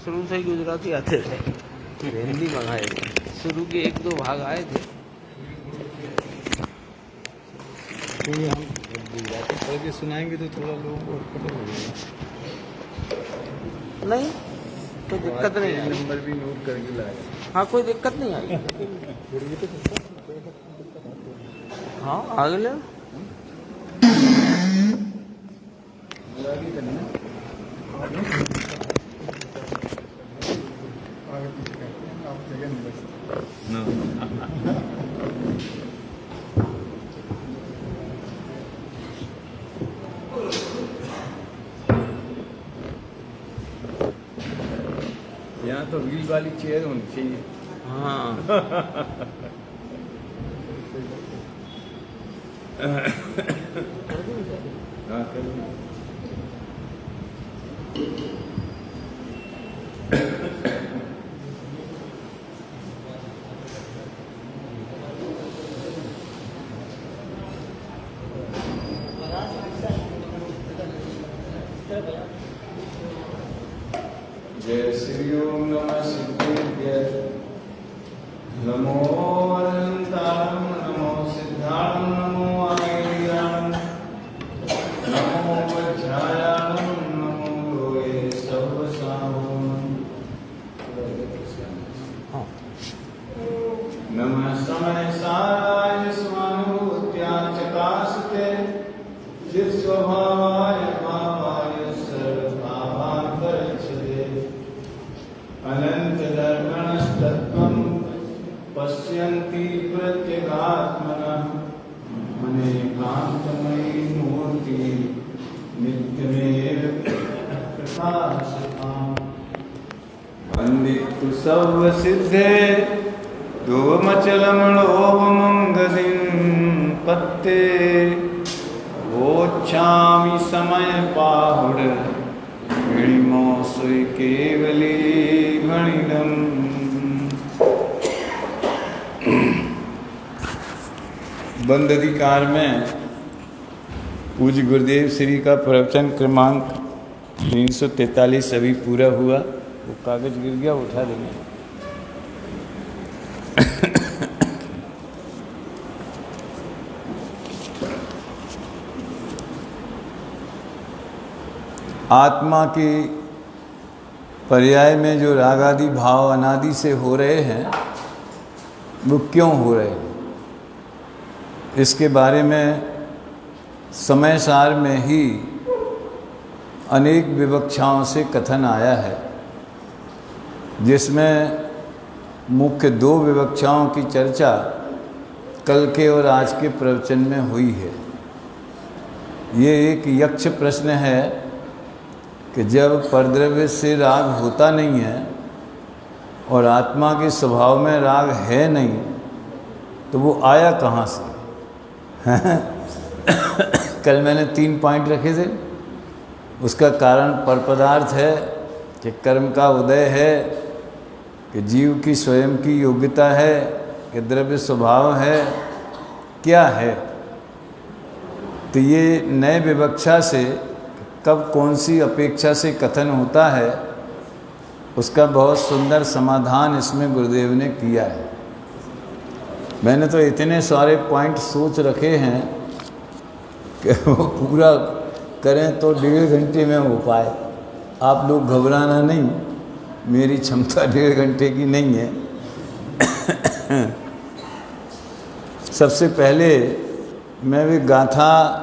शुरू से ही गुजराती आते थे, फिर हिंदी मंगाए थे। शुरू के 1-2 भाग आए थे। क्योंकि हम गुजराती पढ़ के सुनाएंगे तो थोड़ा लोगों को पता लगेगा। नहीं कोई दिक्कत नहीं आई। नंबर भी नोट करके लाए। हाँ कोई दिक्कत नहीं आई। हाँ अगले यहाँ तो व्हील वाली चेयर होनी चाहिए। हाँ हाँ करूँगा। जय श्री ओम नमः सिद्धेभ्यः नमो अनंतारं नमो सिद्धारं नमो आयर्यां नमो वज्रायां नमो लोये सर्वसाहं नमः समय साराय स्वानुभूत्या चकाशते चित्स्वभावाय भावाय सर्वभावान्तरच्छते अनन्तदर्पणस्तत्त्वं पश्यन्ति प्रत्यगात्मनः अनेकान्तमयी मूर्ति नित्यमेव प्रकाशताम् वन्दितु सर्वसिद्धे दोमचलमणोपमङ्गलिं पत्ते वोच्छामि समयपाहुड गिणिमो सुई केवली गणिनम। बंद अधिकार में पूज्य गुरुदेव श्री का प्रवचन क्रमांक 343 अभी पूरा हुआ। वो कागज गिर गया, उठा देंगे। आत्मा की पर्याय में जो राग आदि भाव अनादि से हो रहे हैं वो क्यों हो रहे हैं, इसके बारे में समय सार में ही अनेक विवक्षाओं से कथन आया है, जिसमें मुख्य 2 विवक्षाओं की चर्चा कल के और आज के प्रवचन में हुई है। ये एक यक्ष प्रश्न है कि जब परद्रव्य से राग होता नहीं है और आत्मा के स्वभाव में राग है नहीं, तो वो आया कहाँ से? कल मैंने 3 पॉइंट रखे थे। उसका कारण परपदार्थ है कि कर्म का उदय है, कि जीव की स्वयं की योग्यता है, कि द्रव्य स्वभाव है, क्या है। तो ये नए विवक्षा से कब कौन सी अपेक्षा से कथन होता है, उसका बहुत सुंदर समाधान इसमें गुरुदेव ने किया है। मैंने तो इतने सारे पॉइंट सोच रखे हैं कि वो पूरा करें तो 1.5 घंटे में हो पाए। आप लोग घबराना नहीं, मेरी क्षमता 1.5 घंटे की नहीं है। सबसे पहले मैं भी गाथा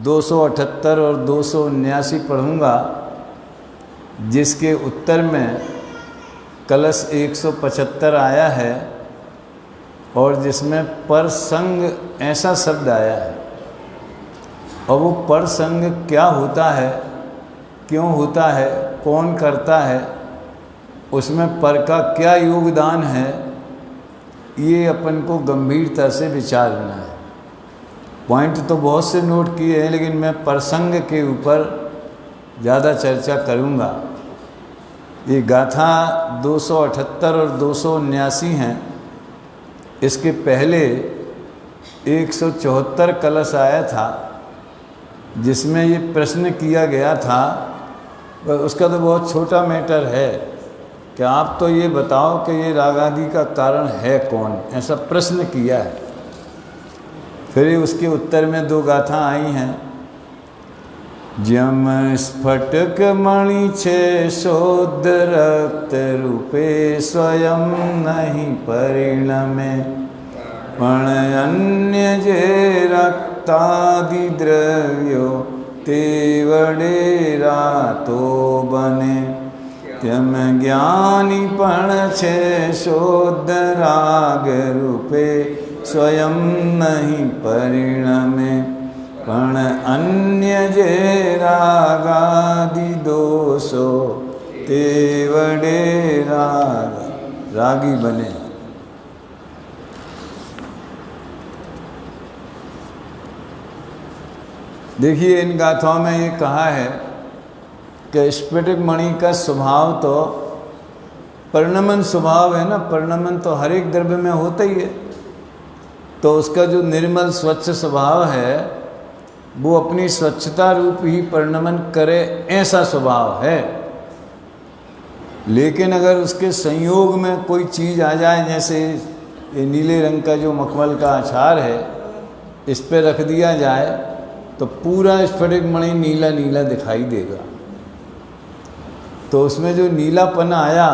278 और 279 पढ़ूँगा, जिसके उत्तर में कलश 175 आया है और जिसमें परसंग ऐसा शब्द आया है। और वो परसंग क्या होता है, क्यों होता है, कौन करता है, उसमें पर का क्या योगदान है, ये अपन को गंभीरता से विचारना है। पॉइंट तो बहुत से नोट किए हैं, लेकिन मैं प्रसंग के ऊपर ज़्यादा चर्चा करूँगा। ये गाथा 278 और 279 हैं। इसके पहले 174 कलश आया था, जिसमें ये प्रश्न किया गया था। उसका तो बहुत छोटा मैटर है, कि आप तो ये बताओ कि ये राग आदि का कारण है कौन, ऐसा प्रश्न किया है। फिर उसके उत्तर में 2 गाथा आई हैं। जम स्फटक मणि छे शोध रक्त रूपे स्वयं नहीं परिणमे, पण अन्य जे रक्तादि द्रव्यो ते वडे रातो बने। त्यम ज्ञानी पण छे शोध राग रूपे स्वयं नहीं परिणमे, पण अन्य जे रागादि दोषो ते वडे रागी बने। देखिए इन गाथाओं में ये कहा है कि स्फटिक मणि का स्वभाव तो परिणमन स्वभाव है ना, परिणमन तो हर एक द्रव्य में होता ही है। तो उसका जो निर्मल स्वच्छ स्वभाव है वो अपनी स्वच्छता रूप ही परिणमन करे, ऐसा स्वभाव है। लेकिन अगर उसके संयोग में कोई चीज़ आ जाए, जैसे ये नीले रंग का जो मखमल का अचार है, इस पे रख दिया जाए तो पूरा स्फटिक मणि नीला नीला दिखाई देगा। तो उसमें जो नीलापन आया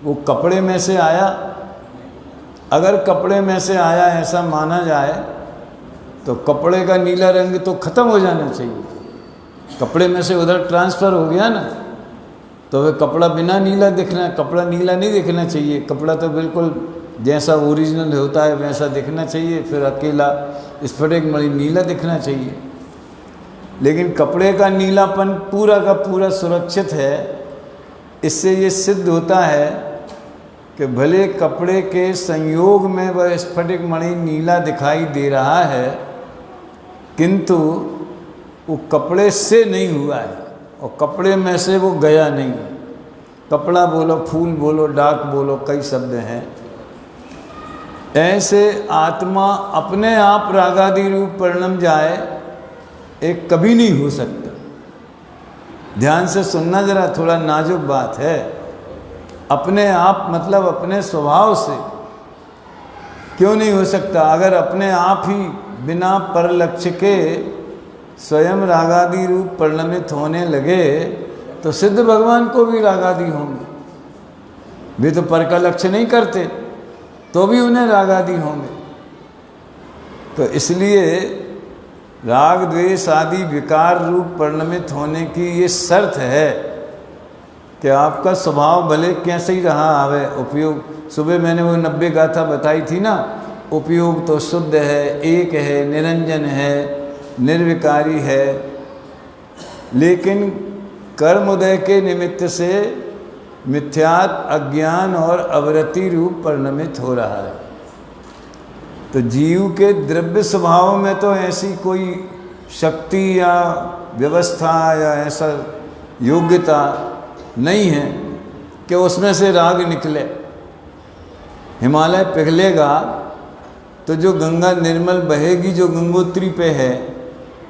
वो कपड़े में से आया। अगर कपड़े में से आया ऐसा माना जाए तो कपड़े का नीला रंग तो ख़त्म हो जाना चाहिए। कपड़े में से उधर ट्रांसफ़र हो गया ना, तो वह कपड़ा बिना नीला दिखना, कपड़ा नीला नहीं दिखना चाहिए। कपड़ा तो बिल्कुल जैसा ओरिजिनल होता है वैसा दिखना चाहिए, फिर अकेला स्फटिक मणि नीला दिखना चाहिए। लेकिन कपड़े का नीलापन पूरा का पूरा सुरक्षित है। इससे ये सिद्ध होता है कि भले कपड़े के संयोग में वह स्फटिक मणि नीला दिखाई दे रहा है, किंतु वो कपड़े से नहीं हुआ है और कपड़े में से वो गया नहीं। कपड़ा बोलो, फूल बोलो, डाक बोलो, कई शब्द हैं। ऐसे आत्मा अपने आप रागादि रूप परिणम जाए, एक कभी नहीं हो सकता। ध्यान से सुनना जरा, थोड़ा नाजुक बात है। अपने आप मतलब अपने स्वभाव से क्यों नहीं हो सकता? अगर अपने आप ही बिना पर लक्ष्य के स्वयं रागादि रूप परिणमित होने लगे तो सिद्ध भगवान को भी रागादि होंगे। वे तो पर का लक्ष्य नहीं करते तो भी उन्हें रागादि होंगे। तो इसलिए राग द्वेष आदि विकार रूप परिणमित होने की ये शर्त है कि आपका स्वभाव भले कैसे ही रहा आवे। उपयोग, सुबह मैंने वो 90 गाथा बताई थी ना, उपयोग तो शुद्ध है, एक है, निरंजन है, निर्विकारी है, लेकिन कर्मोदय के निमित्त से मिथ्यात अज्ञान और अवरति रूप परिणमित हो रहा है। तो जीव के द्रव्य स्वभाव में तो ऐसी कोई शक्ति या व्यवस्था या ऐसा योग्यता नहीं है कि उसमें से राग निकले। हिमालय पिघलेगा तो जो गंगा निर्मल बहेगी, जो गंगोत्री पे है,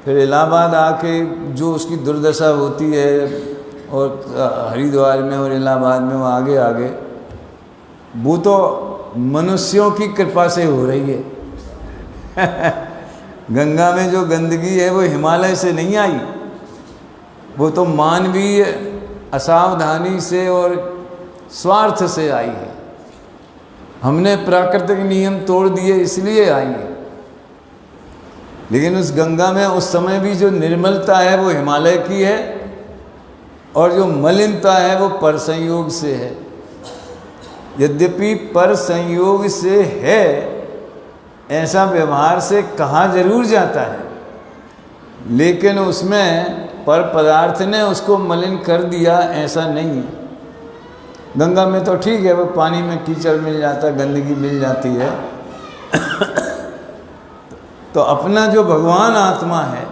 फिर इलाहाबाद आके जो उसकी दुर्दशा होती है, और हरिद्वार में और इलाहाबाद में वो आगे आगे, वो तो मनुष्यों की कृपा से हो रही है। गंगा में जो गंदगी है वो हिमालय से नहीं आई, वो तो मानवीय असावधानी से और स्वार्थ से आई है। हमने प्राकृतिक नियम तोड़ दिए इसलिए आई है। लेकिन उस गंगा में उस समय भी जो निर्मलता है वो हिमालय की है, और जो मलिनता है वो पर संयोग से है। यद्यपि पर संयोग से है, ऐसा व्यवहार से कहा जरूर जाता है, लेकिन उसमें पर पदार्थ ने उसको मलिन कर दिया ऐसा नहीं है। गंगा में तो ठीक है, वो पानी में कीचड़ मिल जाता है, गंदगी मिल जाती है। तो अपना जो भगवान आत्मा है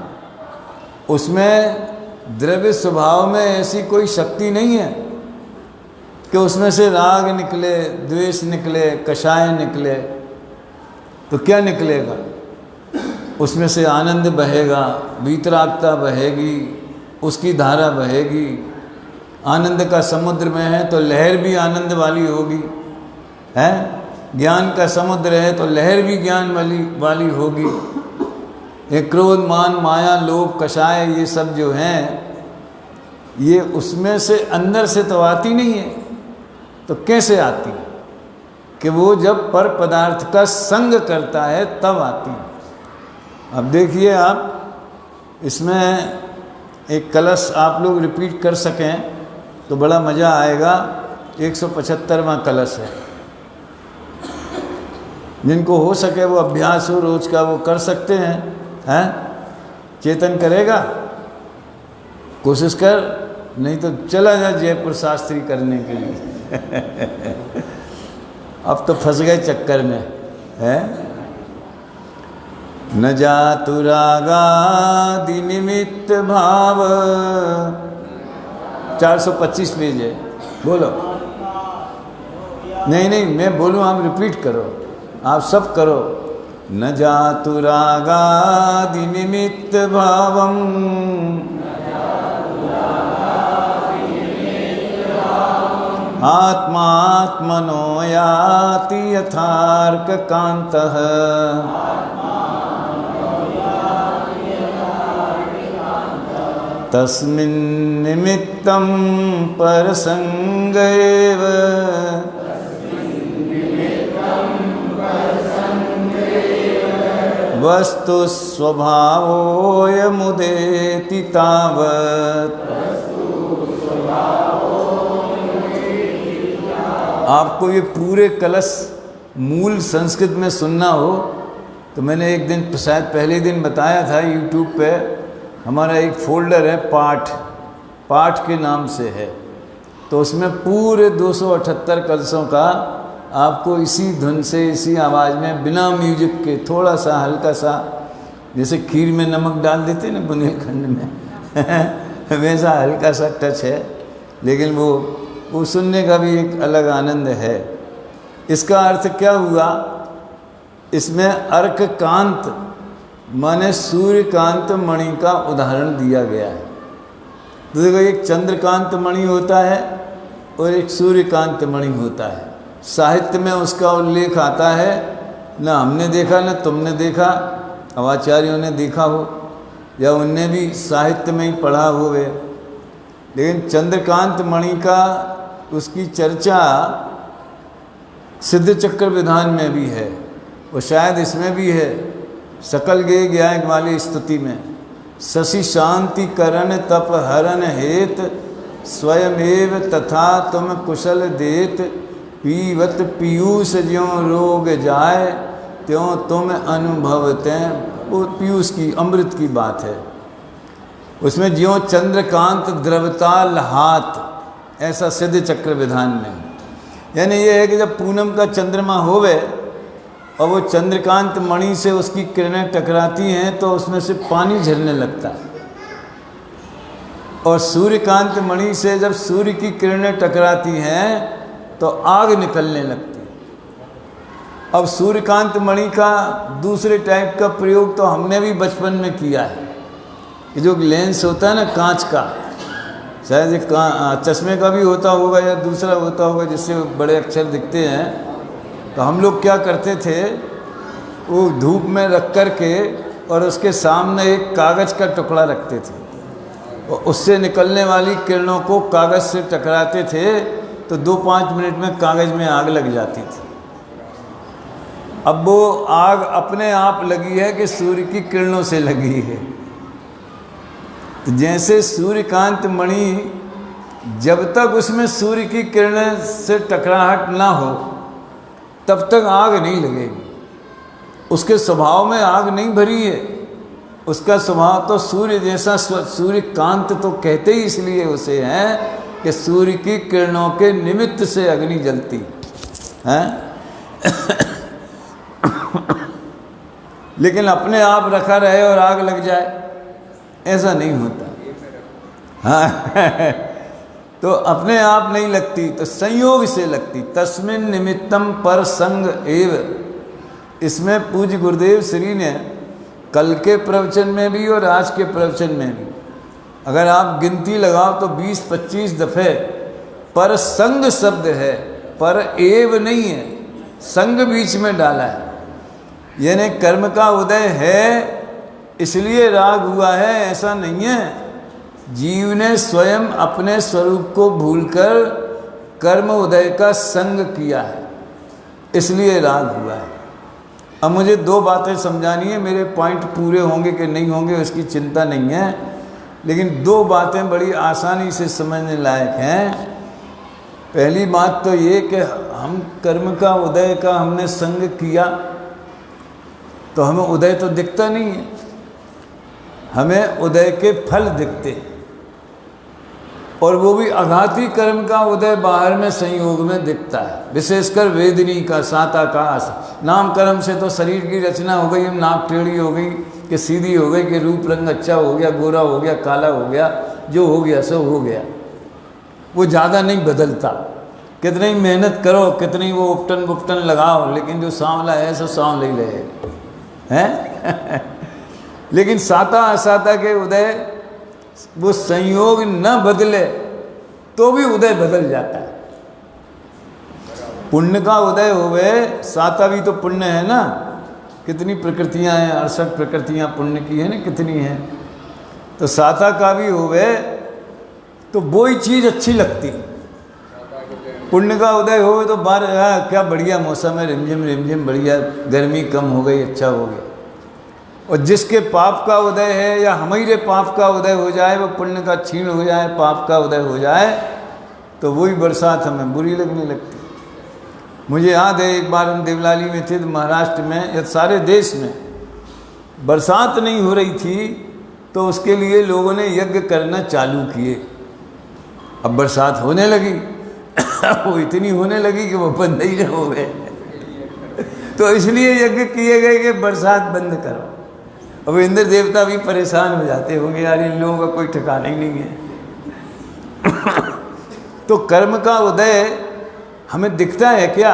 उसमें द्रव्य स्वभाव में ऐसी कोई शक्ति नहीं है कि उसमें से राग निकले, द्वेष निकले, कषाय निकले। तो क्या निकलेगा? उसमें से आनंद बहेगा, वीतरागता बहेगी, उसकी धारा बहेगी। आनंद का समुद्र में है तो लहर भी आनंद वाली होगी, है। ज्ञान का समुद्र है तो लहर भी ज्ञान वाली होगी। ये क्रोध, मान, माया, लोभ, कषाय, ये सब जो हैं, ये उसमें से अंदर से तो आती नहीं है। तो कैसे आती है? कि वो जब पर पदार्थ का संग करता है तब आती है। अब देखिए आप, इसमें एक कलश आप लोग रिपीट कर सकें तो बड़ा मज़ा आएगा। 175वां कलश है। जिनको हो सके वो अभ्यास हो रोज का वो कर सकते हैं, हैं? चेतन करेगा? कोशिश कर, नहीं तो चला जा जयपुर शास्त्री करने के लिए। अब तो फंस गए चक्कर में, है। न जातु रागादि निमित्त भाव, 425 पेज है। बोलो। नहीं, मैं बोलूँ, आप रिपीट करो, आप सब करो। न जातु रागादि निमित्त भावम, आत्मात्मनो याति यथार्क कांतः, तस्मिन् निमित्तं परसंग एव, वस्तु स्वभावोऽयमुदेति तावत्। आपको ये पूरे कलश मूल संस्कृत में सुनना हो तो मैंने एक दिन, शायद पहले दिन बताया था, यूट्यूब पे हमारा एक फोल्डर है, पाठ के नाम से है। तो उसमें पूरे 278 कलशों का आपको इसी धुन से, इसी आवाज़ में, बिना म्यूजिक के, थोड़ा सा हल्का सा, जैसे खीर में नमक डाल देते ना बुंदेलखंड में वैसा हल्का सा टच है। लेकिन वो सुनने का भी एक अलग आनंद है। इसका अर्थ क्या हुआ? इसमें अर्क कांत माने सूर्यकांत मणि का उदाहरण दिया गया है। तो देखो, एक चंद्रकांत मणि होता है और एक सूर्यकांत मणि होता है। साहित्य में उसका उल्लेख आता है, ना हमने देखा ना तुमने देखा, आचार्यों ने देखा हो या उनने भी साहित्य में ही पढ़ा होवे। लेकिन चंद्रकांत मणि का, उसकी चर्चा सिद्ध चक्र विधान में भी है और शायद इसमें भी है। सकल गेय ज्ञायक वाली स्तुति में, शशि शांति करण तप हरण हेत, स्वयमेव तथा तुम कुशल देत, पीवत पीयूष ज्यों रोग जाए, त्यों तुम अनुभवते। वो पीयूष की, अमृत की बात है। उसमें ज्यों चंद्रकांत द्रवताल हाथ, ऐसा सिद्ध चक्र विधान में। यानी ये है कि जब पूनम का चंद्रमा होवे और वो चंद्रकांत मणि से उसकी किरणें टकराती हैं तो उसमें से पानी झरने लगता है। और सूर्यकांत मणि से जब सूर्य की किरणें टकराती हैं तो आग निकलने लगती है। अब सूर्यकांत मणि का दूसरे टाइप का प्रयोग तो हमने भी बचपन में किया है। ये जो लेंस होता है ना कांच का, शायद ये चश्मे का भी होता होगा या दूसरा होता होगा जिससे बड़े अक्षर दिखते हैं। तो हम लोग क्या करते थे, वो धूप में रख कर के और उसके सामने एक कागज़ का टुकड़ा रखते थे और उससे निकलने वाली किरणों को कागज़ से टकराते थे तो 2-5 मिनट में कागज़ में आग लग जाती थी। अब वो आग अपने आप लगी है कि सूर्य की किरणों से लगी है। तो जैसे सूर्यकांत मणि, जब तक उसमें सूर्य की किरणें से टकराहट ना हो तब तक आग नहीं लगेगी। उसके स्वभाव में आग नहीं भरी है। उसका स्वभाव तो सूर्य जैसा, सूर्यकांत तो कहते ही इसलिए उसे हैं कि सूर्य की किरणों के निमित्त से अग्नि जलती है। लेकिन अपने आप रखा रहे और आग लग जाए, ऐसा नहीं होता। हाँ तो अपने आप नहीं लगती, तो संयोग से लगती। तस्मिन् निमित्तम पर संग एव। इसमें पूज्य गुरुदेव श्री ने कल के प्रवचन में भी और आज के प्रवचन में भी अगर आप गिनती लगाओ तो 20-25 दफ़े पर संग शब्द है, पर एव नहीं है, संग बीच में डाला है। यानी कर्म का उदय है इसलिए राग हुआ है, ऐसा नहीं है। जीव ने स्वयं अपने स्वरूप को भूलकर कर्म उदय का संग किया है, इसलिए राग हुआ है। अब मुझे 2 बातें समझानी है, मेरे पॉइंट पूरे होंगे कि नहीं होंगे उसकी चिंता नहीं है, लेकिन 2 बातें बड़ी आसानी से समझने लायक हैं। पहली बात तो ये कि हम कर्म का उदय का हमने संग किया तो हमें उदय तो दिखता नहीं है, हमें उदय के फल दिखते, और वो भी अघाती कर्म का उदय बाहर में संयोग में दिखता है, विशेषकर वेदनी का, साताकाश। नाम कर्म से तो शरीर की रचना हो गई, नाक टेढ़ी हो गई कि सीधी हो गई कि रूप रंग अच्छा हो गया, गोरा हो गया, काला हो गया, जो हो गया सो हो गया, वो ज़्यादा नहीं बदलता। कितनी ही मेहनत करो, कितनी वो उपटन बुपटन लगाओ, लेकिन जो सांवला है सो सांवला ही रहेगा, हैं? लेकिन साता असाता के उदय वो संयोग न बदले तो भी उदय बदल जाता है। पुण्य का उदय होवे, साता भी तो पुण्य है ना, कितनी प्रकृतियां हैं, 68 प्रकृतियां पुण्य की है ना, कितनी हैं, तो साता का भी होवे तो वो ही चीज़ अच्छी लगती। पुण्य का उदय हो तो बार क्या बढ़िया मौसम है, रिमझिम रिमझिम बढ़िया, गर्मी कम हो गई, अच्छा हो गया। और जिसके पाप का उदय है या हमारे पाप का उदय हो जाए, वो पुण्य का क्षीण हो जाए, पाप का उदय हो जाए, तो वही बरसात हमें बुरी लगने लगती। मुझे याद है एक बार हम देवलाली में थे तो महाराष्ट्र में या सारे देश में बरसात नहीं हो रही थी, तो उसके लिए लोगों ने यज्ञ करना चालू किए। अब बरसात होने लगी वो इतनी होने लगी कि वो बंद ही हो गए तो इसलिए यज्ञ किए गए कि बरसात बंद करो। अब इंद्र देवता भी परेशान हो जाते होंगे, यार इन लोगों का कोई ठिकाना ही नहीं है तो कर्म का उदय हमें दिखता है क्या?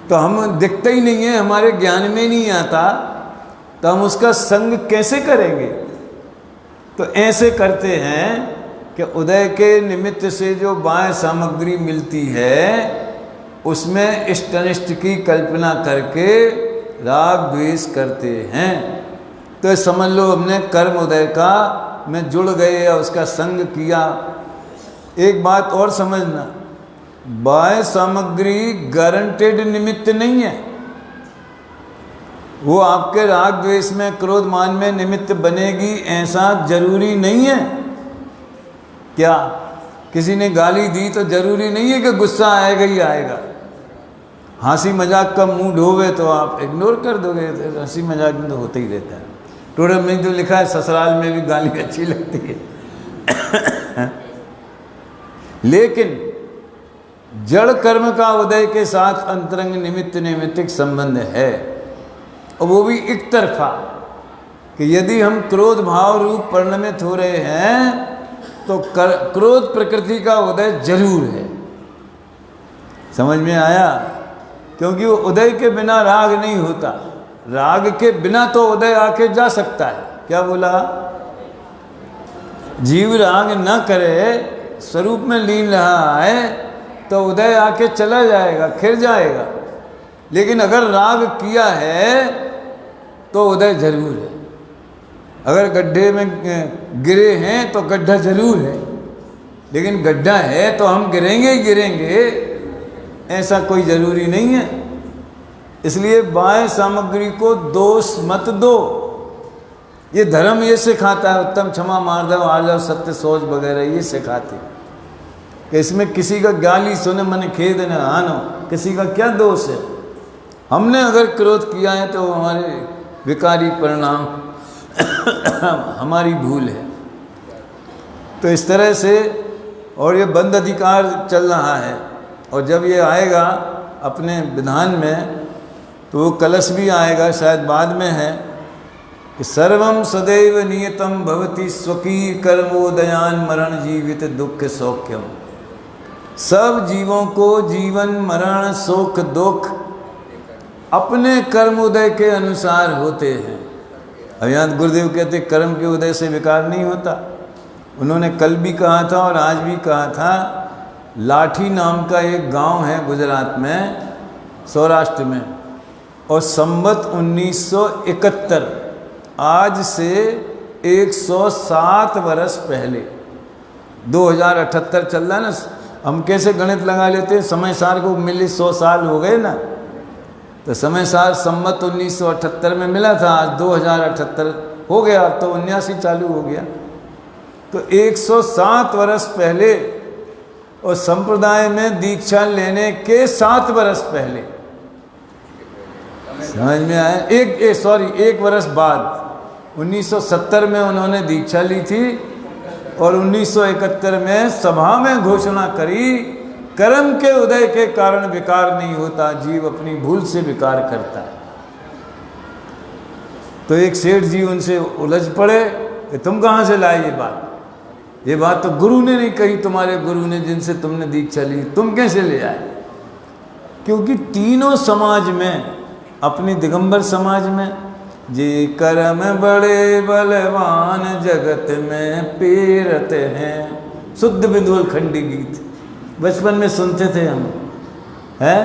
तो हम दिखता ही नहीं है, हमारे ज्ञान में नहीं आता, तो हम उसका संग कैसे करेंगे? तो ऐसे करते हैं कि उदय के निमित्त से जो बाह्य सामग्री मिलती है उसमें इष्ट अनिष्ट की कल्पना करके राग द्वेष करते हैं। तो समझ लो हमने कर्म उदय का में जुड़ गए या उसका संग किया। एक बात और समझना, बाह्य सामग्री गारंटेड निमित्त नहीं है, वो आपके राग द्वेष में क्रोध मान में निमित्त बनेगी ऐसा जरूरी नहीं है। क्या किसी ने गाली दी तो जरूरी नहीं है कि गुस्सा आएगा ही आएगा। हंसी मजाक का मूड होवे तो आप इग्नोर कर दोगे, तो हंसी मजाक में तो होता ही रहता है। टोटल में जो लिखा है ससुराल में भी गाली अच्छी लगती है लेकिन जड़ कर्म का उदय के साथ अंतरंग निमित्त नैमित्तिक संबंध है, और वो भी एक तरफा, कि यदि हम क्रोध भाव रूप परिणमित हो रहे हैं तो क्रोध प्रकृति का उदय जरूर है। समझ में आया? क्योंकि वो उदय के बिना राग नहीं होता, राग के बिना तो उदय आके जा सकता है। क्या बोला? जीव राग न करे, स्वरूप में लीन रहा है तो उदय आके चला जाएगा, खिर जाएगा। लेकिन अगर राग किया है तो उदय जरूर है। अगर गड्ढे में गिरे हैं तो गड्ढा जरूर है, लेकिन गड्ढा है तो हम गिरेंगे ही गिरेंगे, ऐसा कोई जरूरी नहीं है। इसलिए बाह्य सामग्री को दोष मत दो। ये धर्म ये सिखाता है, उत्तम क्षमा मार्दव आर्जव सत्य सोच वगैरह ये सिखाते कि इसमें किसी का गाली सुने मन खेद न आनो, किसी का क्या दोष है। हमने अगर क्रोध किया है तो हमारे विकारी परिणाम हमारी भूल है। तो इस तरह से, और ये बंद अधिकार चल रहा है, और जब ये आएगा अपने विधान में तो वो कलश भी आएगा, शायद बाद में है कि सर्वम सदैव नियतम भवति स्वकीय कर्मोदयान मरण जीवित दुख सौख्यम। सब जीवों को जीवन मरण सुख दुख अपने कर्मोदय के अनुसार होते हैं। अब यहाँ गुरुदेव कहते कर्म के उदय से विकार नहीं होता। उन्होंने कल भी कहा था और आज भी कहा था, लाठी नाम का एक गांव है गुजरात में, सौराष्ट्र में, और संवत 1971, आज से 107 वर्ष पहले, 2078 चल रहा है ना, हम कैसे गणित लगा लेते हैं, समय सार को मिले 100 साल हो गए ना, तो समय सार संवत 1978 में मिला था, आज 2078 हो गया, अब तो 79 चालू हो गया। तो 107 वर्ष पहले, और संप्रदाय में दीक्षा लेने के 7 वर्ष पहले, समझ में आया? एक वर्ष बाद 1970 में उन्होंने दीक्षा ली थी, और 1971 में सभा में घोषणा करी, कर्म के उदय के कारण विकार नहीं होता, जीव अपनी भूल से विकार करता है। तो एक सेठ जी उनसे उलझ पड़े कि तुम कहाँ से लाए ये बात तो गुरु ने नहीं कही, तुम्हारे गुरु ने जिनसे तुमने दीक्षा ली, तुम कैसे ले आए? क्योंकि तीनों समाज में, अपनी दिगंबर समाज में, जे कर्म बड़े बलवान जगत में पेरते हैं, शुद्ध विदुल खंडी गीत बचपन में सुनते थे हम, हैं?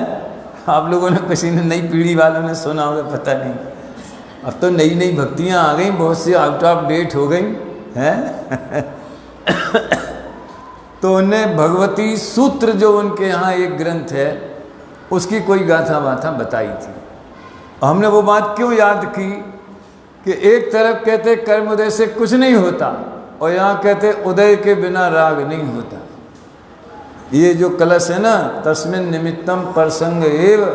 आप लोगों ने, किसी ने, नई पीढ़ी वालों ने सुना होगा, पता नहीं। अब तो नई नई भक्तियाँ आ गई, बहुत सी आउट ऑफ डेट हो गई हैं। तो उन्हें भगवती सूत्र, जो उनके यहाँ एक ग्रंथ है, उसकी कोई गाथा वाथा बताई थी। हमने वो बात क्यों याद की कि एक तरफ कहते कर्म उदय से कुछ नहीं होता, और यहाँ कहते उदय के बिना राग नहीं होता। ये जो कलश है ना, तस्मिन् निमित्तम परसंग एव,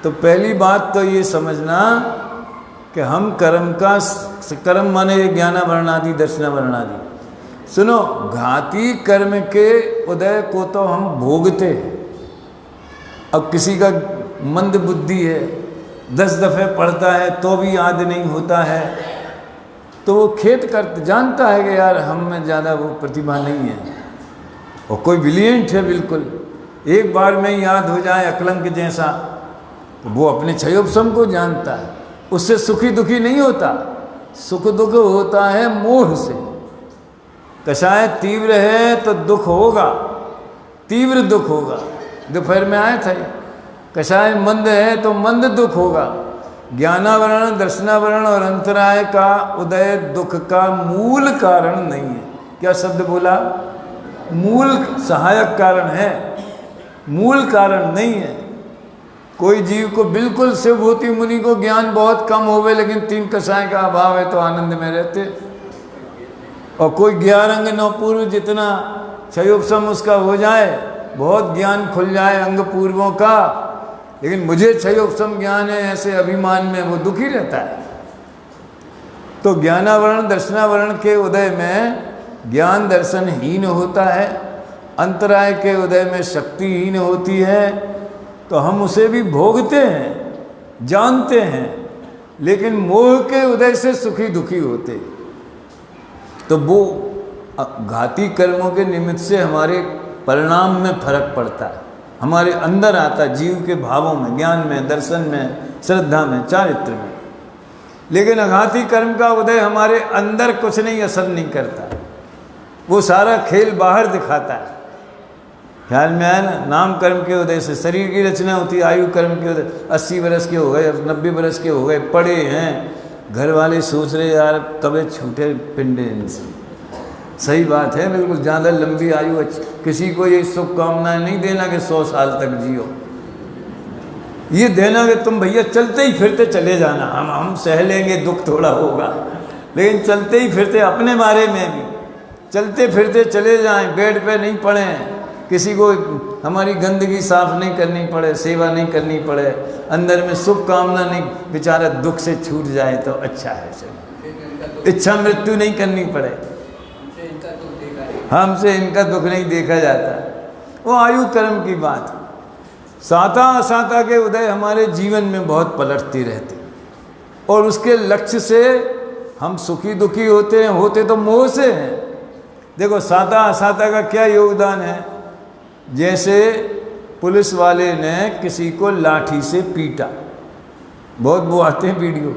तो पहली बात तो ये समझना कि हम कर्म माने ज्ञाना वर्णादि दर्शना वर्णादि। सुनो, घाती कर्म के उदय को तो हम भोगते हैं। अब किसी का मंद बुद्धि है, 10 दफ़े पढ़ता है तो भी याद नहीं होता है, तो वो खेद कर जानता है कि यार हम में ज़्यादा वो प्रतिभा नहीं है, और कोई ब्रिलियंट है बिल्कुल, एक बार में याद हो जाए अकलंक जैसा, तो वो अपने क्षयोपशम को जानता है, उससे सुखी दुखी नहीं होता। सुख दुख होता है मोह से। कषाय तीव्र है तो दुख होगा, तीव्र दुख होगा। दोपहर में आए थे, कषाय मंद है तो मंद दुख होगा। ज्ञानावरण, दर्शनावरण और अंतराय का उदय दुख का मूल कारण नहीं है। क्या शब्द बोला? मूल सहायक कारण है, मूल कारण नहीं है। कोई जीव को बिल्कुल शिवभूति मुनि को ज्ञान बहुत कम होवे, लेकिन 3 कषाय का अभाव है तो आनंद में रहते। और कोई 11 अंग 9 पूर्व जितना क्षयोपशम उसका हो जाए, बहुत ज्ञान खुल जाए अंग पूर्वों का, लेकिन मुझे क्षयोपशम ज्ञान है ऐसे अभिमान में वो दुखी रहता है। तो ज्ञानावरण दर्शनावरण के उदय में ज्ञान दर्शनहीन होता है, अंतराय के उदय में शक्तिहीन होती है। तो हम उसे भी भोगते हैं, जानते हैं, लेकिन मोह के उदय से सुखी दुखी होते। तो वो घाती कर्मों के निमित्त से हमारे परिणाम में फर्क पड़ता है, हमारे अंदर आता है, जीव के भावों में, ज्ञान में, दर्शन में, श्रद्धा में, चारित्र में। लेकिन अघाती कर्म का उदय हमारे अंदर कुछ नहीं असर नहीं करता, वो सारा खेल बाहर दिखाता है। ख्याल में आया ना? नाम कर्म के उदय से शरीर की रचना होती है, आयु कर्म के उदय 80 वर्ष के हो गए, 90 वर्ष के हो गए, पड़े हैं, घर वाले सोच रहे यार कभी छूटे पिंडे इनसे। सही बात है, बिल्कुल। ज़्यादा लंबी आयु अच्छी, किसी को ये शुभकामनाएं नहीं देना कि 100 साल तक जियो, ये देना कि तुम भैया चलते ही फिरते चले जाना, हम सह लेंगे, दुख थोड़ा होगा, लेकिन चलते ही फिरते, अपने बारे में भी चलते फिरते चले जाएं, बेड पे नहीं पड़े, किसी को हमारी गंदगी साफ नहीं करनी पड़े, सेवा नहीं करनी पड़े, अंदर में शुभकामना नहीं, बेचारा दुख से छूट जाए तो अच्छा है। इच्छा मृत्यु नहीं करनी पड़े, हमसे इनका दुख नहीं देखा जाता। वो आयु कर्म की बात। साता असाता के उदय हमारे जीवन में बहुत पलटती रहती, और उसके लक्ष्य से हम सुखी दुखी होते हैं, होते तो मोह से हैं। देखो साता असाता का क्या योगदान है। जैसे पुलिस वाले ने किसी को लाठी से पीटा, बहुत वो आते हैं वीडियो,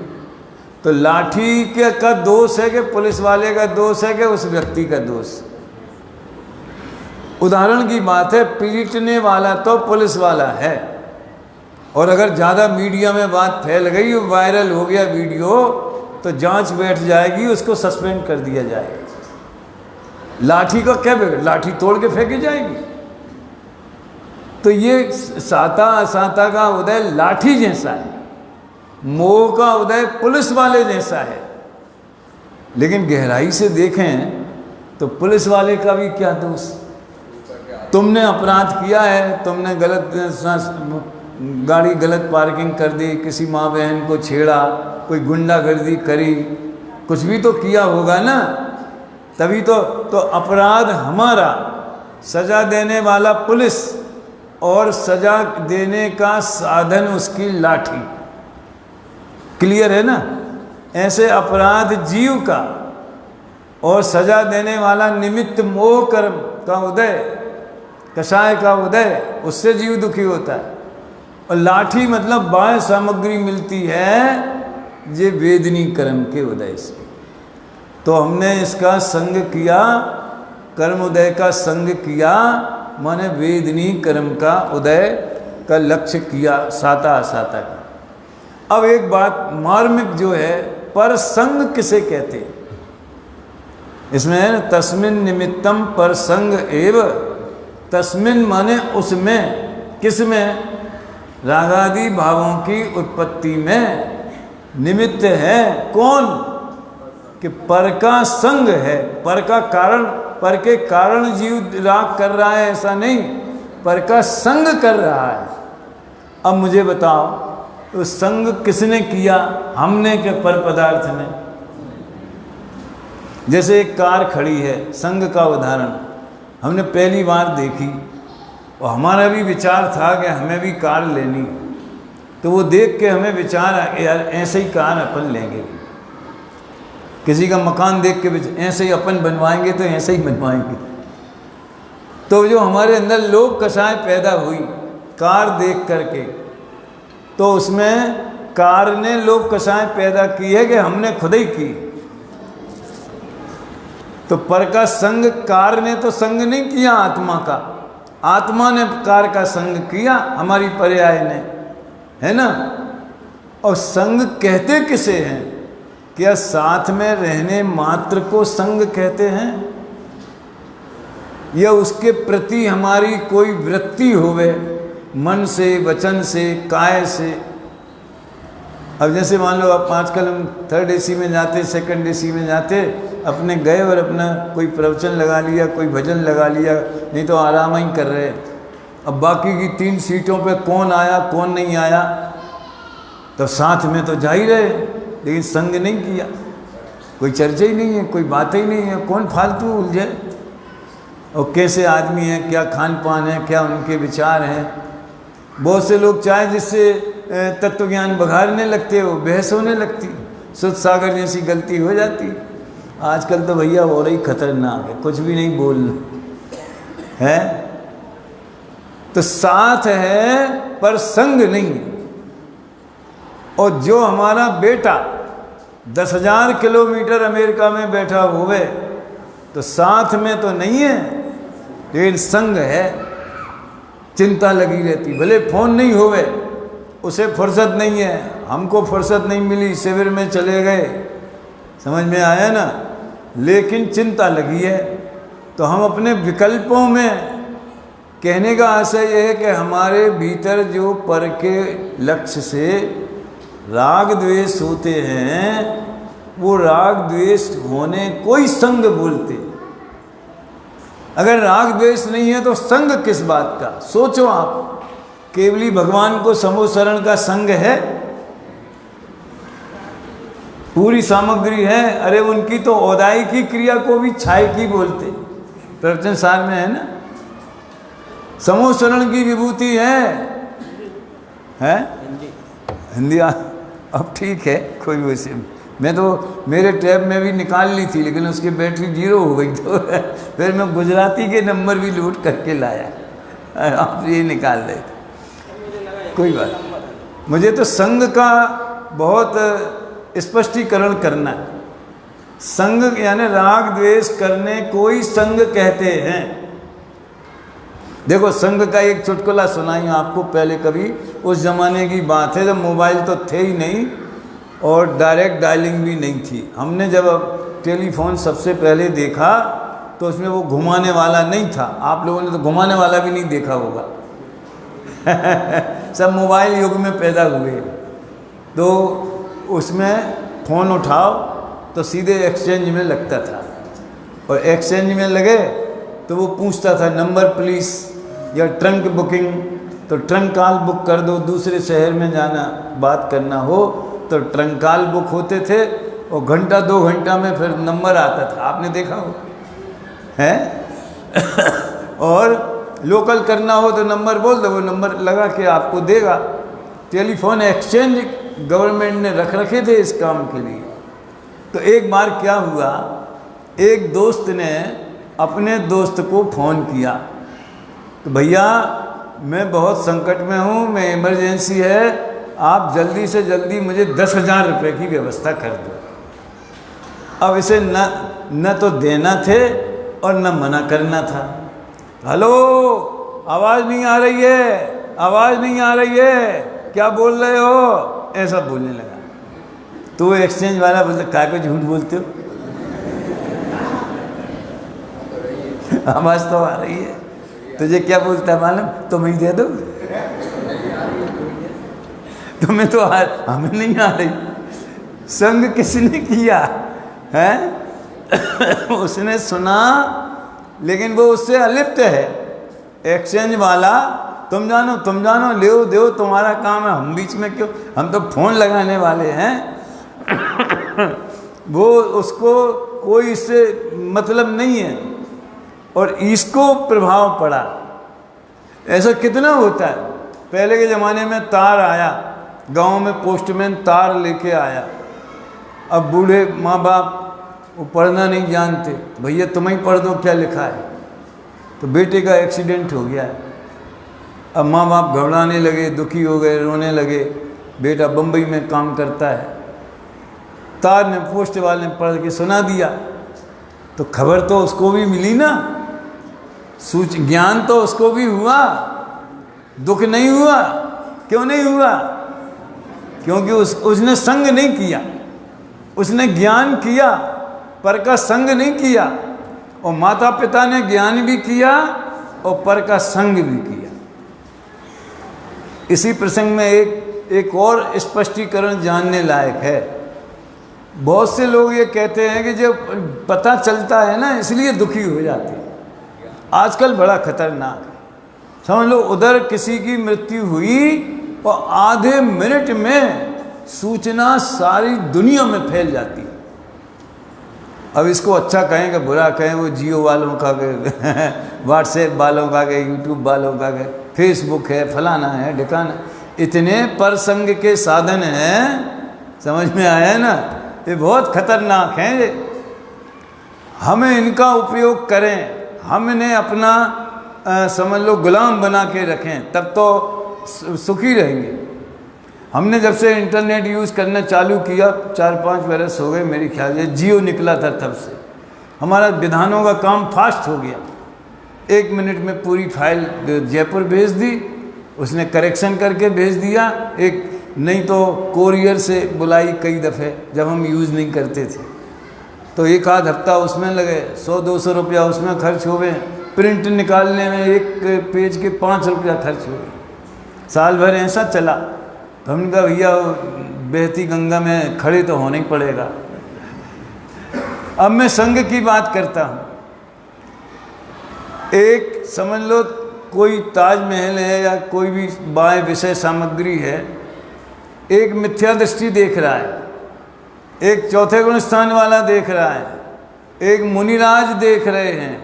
तो लाठी का दोष है कि पुलिस वाले का दोष है कि उस व्यक्ति का दोष? उदाहरण की बात है, पीटने वाला तो पुलिस वाला है, और अगर ज़्यादा मीडिया में बात फैल गई, वायरल हो गया वीडियो, तो जांच बैठ जाएगी, उसको सस्पेंड कर दिया जाएगा। लाठी का क्या बिगड़, लाठी तोड़ के फेंकी जाएगी। तो ये साता असाता का उदय लाठी जैसा है, मोह का उदय पुलिस वाले जैसा है। लेकिन गहराई से देखें तो पुलिस वाले का भी क्या दोष? तुमने अपराध किया है, तुमने गाड़ी गलत पार्किंग कर दी, किसी माँ बहन को छेड़ा, कोई गुंडागर्दी करी, कुछ भी तो किया होगा ना, तभी तो अपराध हमारा, सजा देने वाला पुलिस और सजा देने का साधन उसकी लाठी। क्लियर है ना? ऐसे अपराध जीव का और सजा देने वाला निमित्त मोह कर्म का उदय, कषाय का उदय, उससे जीव दुखी होता है। और लाठी मतलब बाह्य सामग्री मिलती है ये वेदनी कर्म के उदय से। तो हमने इसका संग किया, कर्म उदय का संग किया, माने वेदनी कर्म का उदय का लक्ष्य किया, साता असाता का। अब एक बात मार्मिक जो है, पर संग किसे कहते हैं? इसमें है न, तस्मिन निमित्तम पर संग एव। तस्मिन माने उसमें, किसमें? रागादि भावों की उत्पत्ति में निमित्त है कौन? कि पर का संग है। पर का कारण, पर के कारण जीव राग कर रहा है ऐसा नहीं, पर का संग कर रहा है। अब मुझे बताओ, तो संग किसने किया? हमने के पर पदार्थ ने? जैसे एक कार खड़ी है, संग का उदाहरण हमने पहली बार देखी और हमारा भी विचार था कि हमें भी कार लेनी, तो वो देख के हमें विचार यार ऐसे ही कार अपन लेंगे। किसी का मकान देख के ऐसे ही अपन बनवाएंगे तो ऐसे ही बनवाएंगे। तो जो हमारे अंदर लोभ कषाय पैदा हुई कार देख करके, तो उसमें कार ने लोभ कषाय पैदा की है कि हमने खुद ही की? तो पर का संग कार ने तो संग नहीं किया आत्मा का, आत्मा ने कार का संग किया हमारी पर्याय ने, है ना? और संग कहते किसे हैं? क्या साथ में रहने मात्र को संग कहते हैं, या उसके प्रति हमारी कोई वृत्ति होवे, मन से, वचन से, काय से? अब जैसे मान लो आप आजकल हम 3rd AC में जाते, 2nd AC में जाते, अपने गए और अपना कोई प्रवचन लगा लिया, कोई भजन लगा लिया, नहीं तो आराम ही कर रहे। अब बाकी की 3 सीटों पे कौन आया कौन नहीं आया, तो साथ में तो जा ही रहे, लेकिन संग नहीं किया, कोई चर्चा ही नहीं है, कोई बात ही नहीं है, कौन फालतू उलझे। और कैसे आदमी हैं, क्या खान पान है, क्या उनके विचार हैं। बहुत से लोग चाहे जिससे तत्व ज्ञान बघारने लगते हो, बहस होने लगती, सुध सागर जैसी गलती हो जाती। आजकल तो भैया और ही खतरनाक है, कुछ भी नहीं बोलना है। तो साथ है पर संग नहीं है। और जो हमारा बेटा 10,000 किलोमीटर अमेरिका में बैठा हुए, तो साथ में तो नहीं है, लेकिन संग है। चिंता लगी रहती, भले फोन नहीं होवे, उसे फुर्सत नहीं है, हमको फुर्सत नहीं मिली, शिविर में चले गए, समझ में आया ना, लेकिन चिंता लगी है। तो हम अपने विकल्पों में, कहने का आशय यह है कि हमारे भीतर जो पर के लक्ष्य से राग द्वेष होते हैं, वो राग द्वेष होने कोई संग बोलते। अगर राग द्वेष नहीं है तो संग किस बात का? सोचो आप, केवली भगवान को समोसरण का संग है, पूरी सामग्री है। अरे उनकी तो औदाई की क्रिया को भी छाई की बोलते, प्रवचन सार में है ना। समोसरण की विभूति है हिंदी अब ठीक है, कोई वैसे मैं तो मेरे टैब में भी निकाल ली थी, लेकिन उसकी बैटरी 0 हो गई, तो फिर मैं गुजराती के नंबर भी लूट करके लाया, आप ये निकाल रहे थे, कोई बात। मुझे तो संग का बहुत स्पष्टीकरण करना है। संग यानी राग द्वेष करने कोई संग कहते हैं। देखो संग का एक चुटकुला सुनाई आपको पहले कभी, उस ज़माने की बात है जब मोबाइल तो थे ही नहीं और डायरेक्ट डायलिंग भी नहीं थी। हमने जब टेलीफोन सबसे पहले देखा तो उसमें वो घुमाने वाला नहीं था। आप लोगों ने तो घुमाने वाला भी नहीं देखा होगा सब मोबाइल युग में पैदा हुए। तो उसमें फ़ोन उठाओ तो सीधे एक्सचेंज में लगता था, और एक्सचेंज में लगे तो वो पूछता था नंबर प्लीज़, या ट्रंक बुकिंग, तो ट्रंक कॉल बुक कर दो, दूसरे शहर में जाना बात करना हो तो ट्रंक कॉल बुक होते थे, और घंटा 2 घंटा में फिर नंबर आता था। आपने देखा हो है और लोकल करना हो तो नंबर बोल दो, वो नंबर लगा के आपको देगा। टेलीफोन एक्सचेंज गवर्नमेंट ने रख रखे थे इस काम के लिए। तो एक बार क्या हुआ, एक दोस्त ने अपने दोस्त को फ़ोन किया तो भैया मैं बहुत संकट में हूँ, मैं इमरजेंसी है, आप जल्दी से जल्दी मुझे 10,000 रुपये की व्यवस्था कर दो। अब इसे न तो देना थे और न मना करना था। हेलो, आवाज़ नहीं आ रही है, आवाज़ नहीं आ रही है, क्या बोल रहे हो, ऐसा बोलने लगा। तो एक्सचेंज वाला बोलते काय को झूठ बोलते हो आवाज़ तो आ रही है, तुझे क्या बोलता है मालूम, तुम्हें दे दो तुम्हें तो हमें नहीं आ रही। संग किसने किया है उसने सुना, लेकिन वो उससे अलिप्त है। एक्सचेंज वाला तुम जानो ले दो, तुम्हारा काम है, हम बीच में क्यों, हम तो फ़ोन लगाने वाले हैं वो उसको कोई इससे मतलब नहीं है, और इसको प्रभाव पड़ा। ऐसा कितना होता है। पहले के ज़माने में तार आया, गांव में पोस्टमैन तार लेके आया। अब बूढ़े माँ बाप वो पढ़ना नहीं जानते, भैया तुम ही पढ़ दो क्या लिखा है। तो बेटे का एक्सीडेंट हो गया है। अब माँ बाप घबराने लगे, दुखी हो गए, रोने लगे। बेटा बम्बई में काम करता है, तार ने पोस्ट वाले ने पढ़ के सुना दिया, तो खबर तो उसको भी मिली ना, ज्ञान तो उसको भी हुआ, दुख नहीं हुआ। क्यों नहीं हुआ? क्योंकि उसने संग नहीं किया, उसने ज्ञान किया पर का संग नहीं किया। और माता पिता ने ज्ञान भी किया और पर का संग भी किया। इसी प्रसंग में एक और स्पष्टीकरण जानने लायक है। बहुत से लोग ये कहते हैं कि जब पता चलता है ना इसलिए दुखी हो जाते हैं। आजकल बड़ा खतरनाक है, समझ लो उधर किसी की मृत्यु हुई और आधे मिनट में सूचना सारी दुनिया में फैल जाती है। अब इसको अच्छा कहें कि बुरा कहें, वो जियो वालों का व्हाट्सएप वालों का, यूट्यूब वालों का, फेसबुक है, फलाना है, ढिकाना, इतने परसंग के साधन हैं, समझ में आया ना, ये बहुत खतरनाक हैं। ये हमें इनका उपयोग करें, हम इन्हें अपना समझ लो गुलाम बना के रखें, तब तो सुखी रहेंगे। हमने जब से इंटरनेट यूज़ करना चालू किया 4-5 बरस हो गए मेरे ख्याल से, जियो निकला था तब से हमारा विधानों का काम फास्ट हो गया। 1 मिनट में पूरी फाइल जयपुर भेज दी, उसने करेक्शन करके भेज दिया। एक नहीं तो कोरियर से बुलाई कई दफ़े जब हम यूज़ नहीं करते थे, तो 1 आध हफ्ता उसमें लगे, 100-200 रुपया उसमें खर्च हो गए। प्रिंट निकालने में 1 पेज के 5 रुपया खर्च हो गए। साल भर ऐसा चला। तो हमने कहा भैया बहती गंगा में खड़े तो होना ही पड़ेगा। अब मैं संग की बात करता हूँ। एक समझ लो कोई ताजमहल है या कोई भी बाह्य विषय सामग्री है, एक मिथ्या दृष्टि देख रहा है, एक चौथे गुण स्थान वाला देख रहा है, एक मुनिराज देख रहे हैं,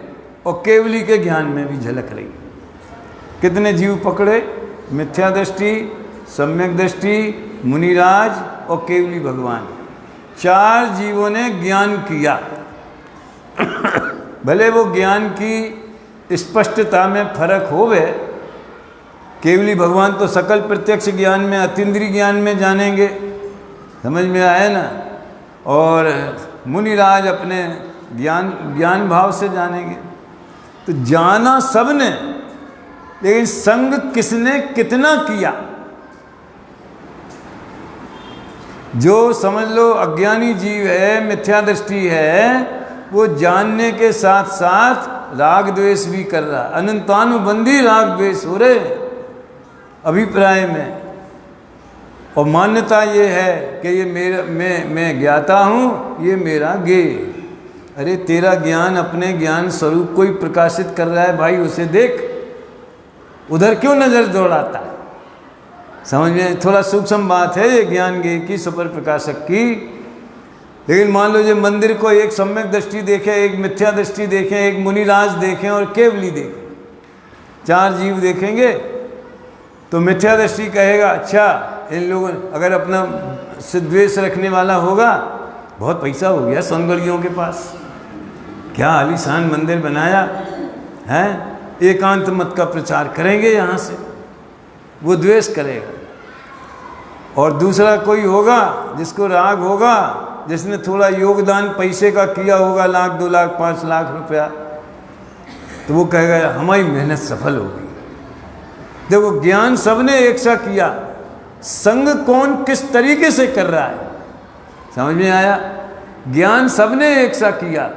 और केवली के ज्ञान में भी झलक रही है। कितने जीव पकड़े? मिथ्या दृष्टि, सम्यक दृष्टि, मुनिराज और केवली भगवान। 4 जीवों ने ज्ञान किया। भले वो ज्ञान की स्पष्टता में फर्क होवे, केवली भगवान तो सकल प्रत्यक्ष ज्ञान में, अतीन्द्रिय ज्ञान में जानेंगे, समझ में आया ना। और मुनिराज अपने ज्ञान भाव से जानेंगे। तो जाना सबने, लेकिन संग किसने कितना किया। जो समझ लो अज्ञानी जीव है, मिथ्या दृष्टि है, वो जानने के साथ साथ राग द्वेष भी कर रहा, अनंतानुबंधी राग द्वेष हो रहे अभिप्राय में। और मान्यता ये है कि ये मेरा, मैं ज्ञाता हूँ, ये मेरा ज्ञेय। अरे तेरा ज्ञान अपने ज्ञान स्वरूप को ही प्रकाशित कर रहा है भाई, उसे देख, उधर क्यों नजर दौड़ाता है। समझ में थोड़ा सूक्ष्म बात है ये ज्ञान ज्ञेय की, सुपर प्रकाशक की। लेकिन मान लो जो मंदिर को एक सम्यक दृष्टि देखे, एक मिथ्या दृष्टि देखें, एक मुनिराज देखें और केवली देखें, चार जीव देखेंगे तो मिथ्या दृष्टि कहेगा अच्छा इन लोगों, अगर अपना द्वेष रखने वाला होगा, बहुत पैसा हो गया सौंदर्यों के पास, क्या आलीशान मंदिर बनाया है, एकांत मत का प्रचार करेंगे यहाँ से, वो द्वेष करेगा। और दूसरा कोई होगा जिसको राग होगा, जिसने थोड़ा योगदान पैसे का किया होगा, 1 लाख 2 लाख 5 लाख रुपया, तो वो कहेगा हमारी मेहनत सफल हो गई। देखो ज्ञान सबने एक सा किया, संग कौन किस तरीके से कर रहा है, समझ में आया। ज्ञान सबने एक सा किया,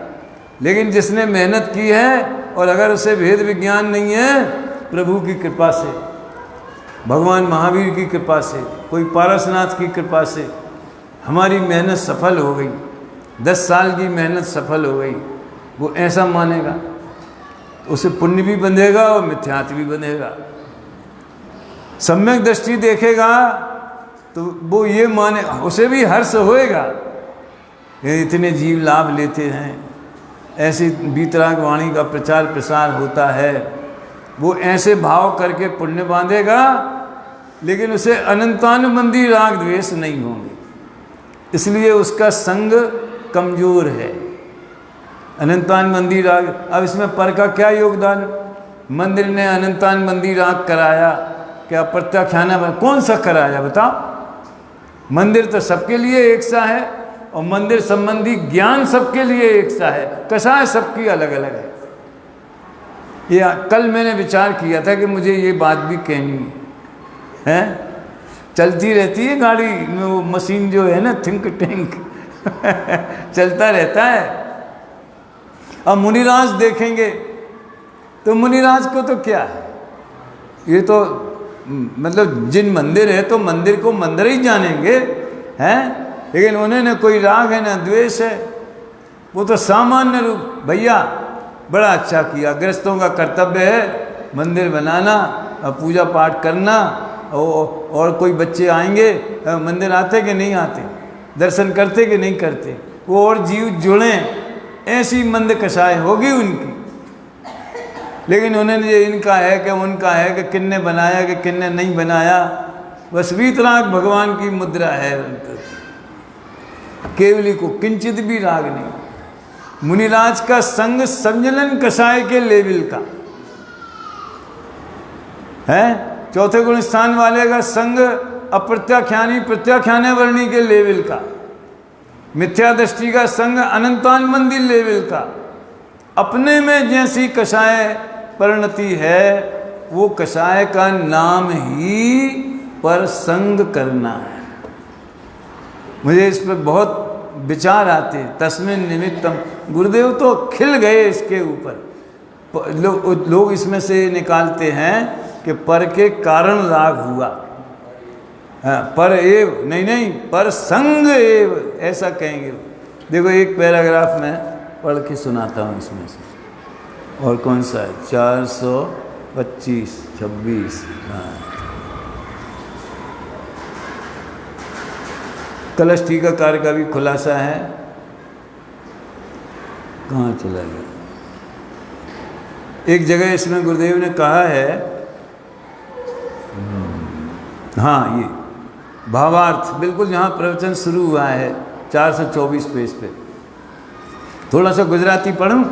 लेकिन जिसने मेहनत की है, और अगर उसे भेद विज्ञान नहीं है, प्रभु की कृपा से, भगवान महावीर की कृपा से, कोई पारसनाथ की कृपा से हमारी मेहनत सफल हो गई, 10 साल की मेहनत सफल हो गई, वो ऐसा मानेगा, उसे पुण्य भी बंधेगा और मिथ्यात्व भी बंधेगा। सम्यक दृष्टि देखेगा तो वो ये माने, उसे भी हर्ष होएगा, इतने जीव लाभ लेते हैं, ऐसी बीतराग वाणी का प्रचार प्रसार होता है, वो ऐसे भाव करके पुण्य बांधेगा, लेकिन उसे अनंतानुबंधी राग द्वेष नहीं होंगे, इसलिए उसका संग कमजोर है। अनंतानुबंधी राग, अब इसमें पर का क्या योगदान, मंदिर ने अनंतानुबंधी राग कराया, क्या प्रत्याख्याना कौन सा कराया बताओ। मंदिर तो सबके लिए एक सा है, और मंदिर संबंधी ज्ञान सबके लिए एक सा है, कसाय सबकी अलग अलग है। ये कल मैंने विचार किया था कि मुझे ये बात भी कहनी है, चलती रहती है गाड़ी में वो मशीन जो है ना, थिंक टैंक चलता रहता है। अब मुनिराज देखेंगे तो मुनिराज को तो क्या है, ये तो मतलब जिन मंदिर है तो मंदिर को मंदिर ही जानेंगे हैं, लेकिन उन्हें कोई राग है ना द्वेष है, वो तो सामान्य रूप, भैया बड़ा अच्छा किया, गृहस्थों का कर्तव्य है मंदिर बनाना और पूजा पाठ करना, और कोई बच्चे आएंगे मंदिर आते कि नहीं आते, दर्शन करते कि नहीं करते, वो और जीव जुड़ें, ऐसी मंद कषाय होगी उनकी। लेकिन उन्होंने ये इनका है कि उनका है कि किन्ने बनाया कि किन्ने नहीं बनाया, बस वीतराग भगवान की मुद्रा है, केवली को किंचित भी राग नहीं। मुनिराज का संग संजलन कषाय के लेवल का है, चौथे गुण स्थान वाले का संग अप्रत्याख्यानी प्रत्याख्याने वर्णी के लेवल का, मिथ्या दृष्टि का संग अनंतानुबंधी लेवल का। अपने में जैसी कषाय परिणति है, वो कषाय का नाम ही पर संग करना है। मुझे इस पर बहुत विचार आते, तस्मिन् निमित्तम, गुरुदेव तो खिल गए इसके ऊपर। लोग इसमें से निकालते हैं कि पर के कारण राग हुआ, पर एव नहीं, पर संग एव, ऐसा कहेंगे। देखो एक पैराग्राफ में पढ़ के सुनाता हूँ इसमें से, और कौन सा है, 425 26, हाँ, कलश टीकाकार का भी खुलासा है। कहाँ चला गया, एक जगह इसमें गुरुदेव ने कहा है, हाँ ये भावार्थ बिल्कुल जहाँ प्रवचन शुरू हुआ है 424 पेज पे, थोड़ा सा गुजराती पढ़ूं।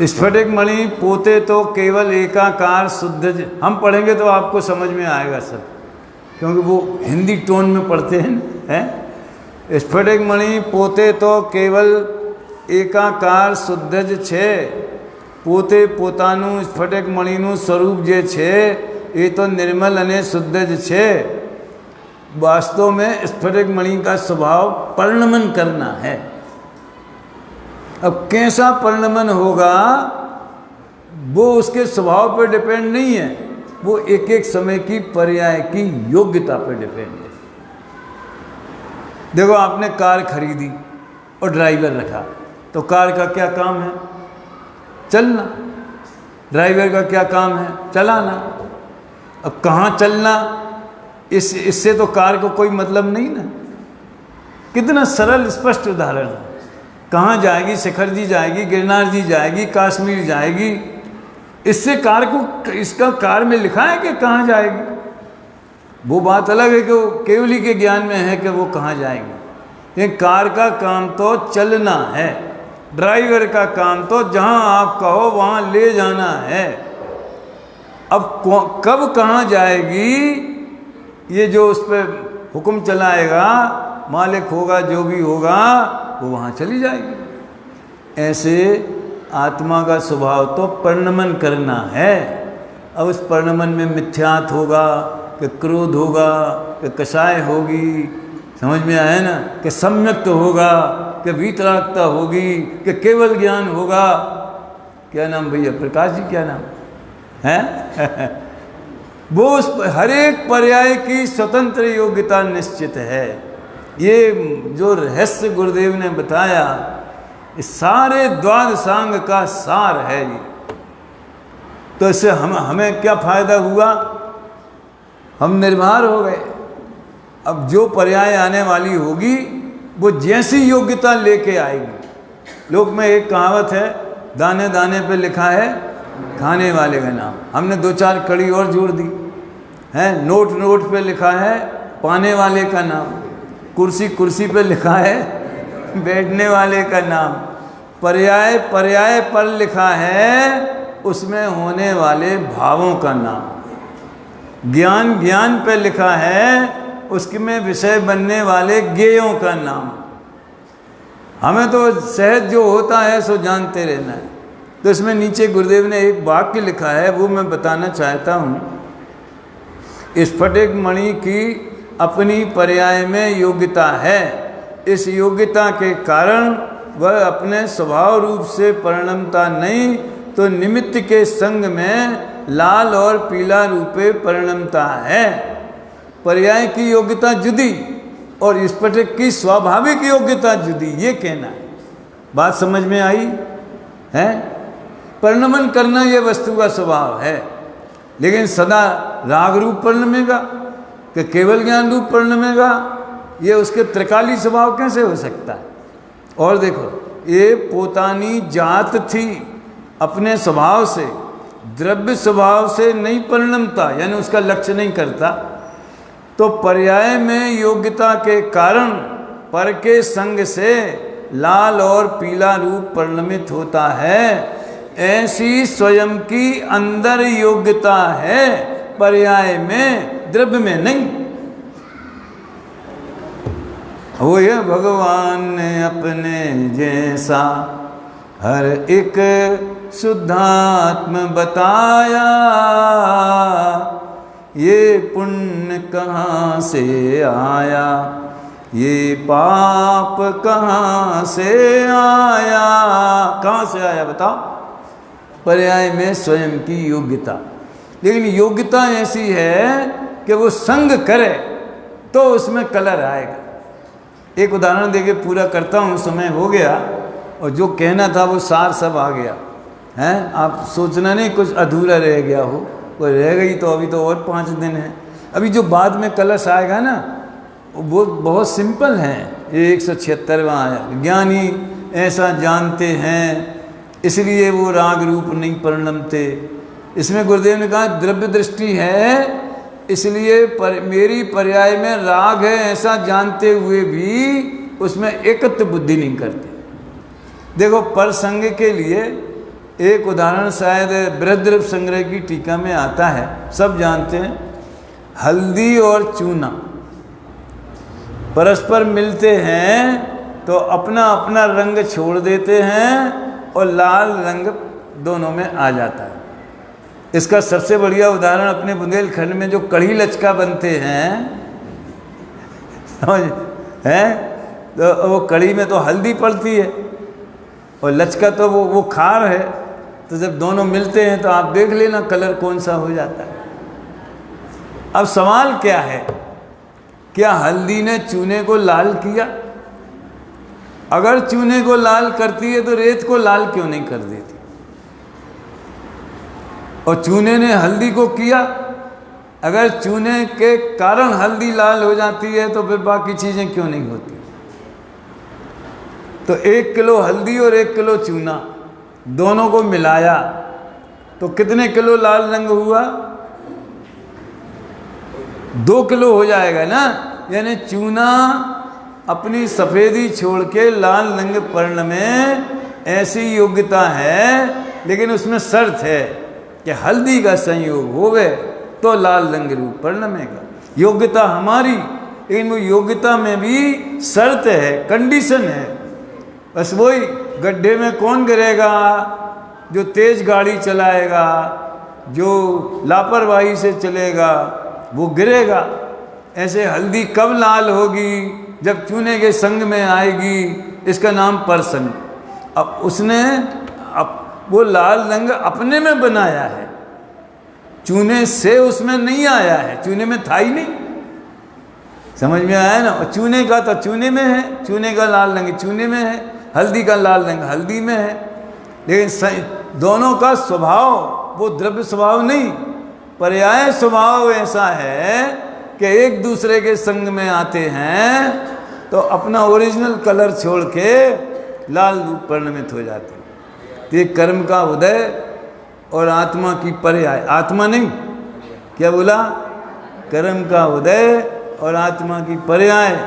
स्फटिक मणि पोते तो केवल एकाकार शुद्ध, हम पढ़ेंगे तो आपको समझ में आएगा सब, क्योंकि वो हिंदी टोन में पढ़ते हैं, हैं? स्फटिक मणि पोते तो केवल एकाकार शुદ્ધ જ છે, પોતે પોતાનું સ્ફટિક મણિનું સ્વરૂપ જે છે એ તો निर्मल અને શુદ્ધ જ છે। वास्तव में स्फटिक मणि का स्वभाव परिणमन करना है। अब कैसा परिणमन होगा वो उसके स्वभाव पर डिपेंड नहीं है, वो एक एक समय की पर्याय की योग्यता पर डिपेंड है। देखो आपने कार खरीदी और ड्राइवर रखा, तो कार का क्या काम है? चलना। ड्राइवर का क्या काम है? चलाना। अब कहाँ चलना, इससे तो कार को कोई मतलब नहीं ना। कितना सरल स्पष्ट उदाहरण है। कहाँ जाएगी? शिखर जी जाएगी, गिरनार जी जाएगी, कश्मीर जाएगी। इससे कार को, इसका कार में लिखा है कि कहाँ जाएगी? वो बात अलग है कि वो केवली के ज्ञान में है कि वो कहाँ जाएगी। ये कार का काम तो चलना है, ड्राइवर का काम तो जहाँ आप कहो वहाँ ले जाना है। अब कब कहाँ जाएगी ये जो उस पर हुक्म चलाएगा, मालिक होगा, जो भी होगा, वो वहाँ चली जाएगी। ऐसे आत्मा का स्वभाव तो परिणमन करना है। अब उस परिणमन में मिथ्यात्व होगा कि क्रोध होगा कि कषाय होगी, समझ में आया ना, कि सम्यक्त होगा कि वीतरागता होगी कि केवल ज्ञान होगा। क्या नाम भैया? प्रकाश जी क्या नाम है? वो उस हर एक पर्याय की स्वतंत्र योग्यता निश्चित है। ये जो रहस्य गुरुदेव ने बताया, इस सारे द्वादशांग का सार है ये। तो इससे हमें क्या फायदा हुआ? हम निर्भर हो गए। अब जो पर्याय आने वाली होगी वो जैसी योग्यता लेके आएगी। लोक में एक कहावत है, दाने दाने पे लिखा है खाने वाले का नाम। हमने दो चार कड़ी और जोड़ दी है। नोट नोट पे लिखा है पाने वाले का नाम, कुर्सी कुर्सी पे लिखा है बैठने वाले का नाम, पर्याय पर्याय पर लिखा है उसमें होने वाले भावों का नाम, ज्ञान ज्ञान पे लिखा है उसमें विषय बनने वाले ज्ञेयों का नाम। हमें तो सहज जो होता है सो जानते रहना है। तो इसमें नीचे गुरुदेव ने एक वाक्य लिखा है, वो मैं बताना चाहता हूँ। स्फटिक मणि की अपनी पर्याय में योग्यता है। इस योग्यता के कारण वह अपने स्वभाव रूप से परिणमता नहीं, तो निमित्त के संग में लाल और पीला रूपे परिणमता है। पर्याय की योग्यता जुदी और स्फटिक की स्वाभाविक योग्यता जुदी, ये कहना है। बात समझ में आई है? परिणमन करना ये वस्तु का स्वभाव है, लेकिन सदा राग रूप परिणमेगा कि केवल ज्ञान रूप परिणमेगा, ये उसके त्रिकाली स्वभाव कैसे हो सकता है? और देखो, ये पोतानी जात थी, अपने स्वभाव से, द्रव्य स्वभाव से नहीं परिणमता, यानी उसका लक्ष्य नहीं करता। तो पर्याय में योग्यता के कारण पर के संग से लाल और पीला रूप परिणमित होता है। ऐसी स्वयं की अंदर योग्यता है, पर्याय में, द्रव्य में नहीं। वो ये भगवान ने अपने जैसा हर एक शुद्धात्म बताया, ये पुण्य कहाँ से आया, ये पाप कहाँ से आया? कहाँ से आया बताओ? पर्याय में स्वयं की योग्यता। लेकिन योग्यता ऐसी है कि वो संग करे तो उसमें कलर आएगा। एक उदाहरण देके पूरा करता हूँ, समय हो गया और जो कहना था वो सार सब आ गया है। आप सोचना नहीं कुछ अधूरा रह गया हो, कोई रह गई तो अभी तो और 5 दिन है। अभी जो बाद में कलश आएगा ना, वो बहुत सिंपल है। ये 176वां आया, ज्ञानी ऐसा जानते हैं इसलिए वो राग रूप नहीं परिणमते। इसमें गुरुदेव ने कहा द्रव्य दृष्टि है इसलिए मेरी पर्याय में राग है ऐसा जानते हुए भी उसमें एकत्व बुद्धि नहीं करते। देखो, परसंग के लिए एक उदाहरण शायद बृहद्रव्य संग्रह की टीका में आता है, सब जानते हैं। हल्दी और चूना, परस्पर मिलते हैं तो अपना अपना रंग छोड़ देते हैं और लाल रंग दोनों में आ जाता है। इसका सबसे बढ़िया उदाहरण अपने बुंदेलखंड में जो कढ़ी लचका बनते हैं, समझ हैं, तो वो कढ़ी में तो हल्दी पड़ती है और लचका तो वो खार है। तो जब दोनों मिलते हैं तो आप देख लेना कलर कौन सा हो जाता है। अब सवाल क्या है, क्या हल्दी ने चूने को लाल किया? अगर चूने को लाल करती है तो रेत को लाल क्यों नहीं कर देती? और चूने ने हल्दी को किया, अगर चूने के कारण हल्दी लाल हो जाती है तो फिर बाकी चीजें क्यों नहीं होती? तो 1 किलो हल्दी और 1 किलो चूना दोनों को मिलाया तो कितने किलो लाल रंग हुआ? 2 किलो हो जाएगा ना। यानी चूना अपनी सफेदी छोड़ के लाल रंग पर्ण में ऐसी योग्यता है, लेकिन उसमें शर्त है कि हल्दी का संयोग होवे तो लाल रंग रूप पर्ण में का। योग्यता हमारी, लेकिन वो योग्यता में भी शर्त है, कंडीशन है। बस वही गड्ढे में कौन गिरेगा? जो तेज गाड़ी चलाएगा, जो लापरवाही से चलेगा वो गिरेगा। ऐसे हल्दी कब लाल होगी? जब चूने के संग में आएगी, इसका नाम परसंग। अब उसने वो लाल रंग अपने में बनाया है, चूने से उसमें नहीं आया है, चूने में था ही नहीं। समझ में आया ना? और चूने का तो चूने में है, चूने का लाल रंग चूने में है, हल्दी का लाल रंग हल्दी में है। लेकिन दोनों का स्वभाव वो द्रव्य स्वभाव नहीं, पर्याय स्वभाव ऐसा है कि एक दूसरे के संग में आते हैं तो अपना ओरिजिनल कलर छोड़ के लाल रूप परिणमित हो जाते हैं। तो ये कर्म का उदय और आत्मा की पर्याय, आत्मा नहीं, क्या बोला? कर्म का उदय और आत्मा की पर्याय।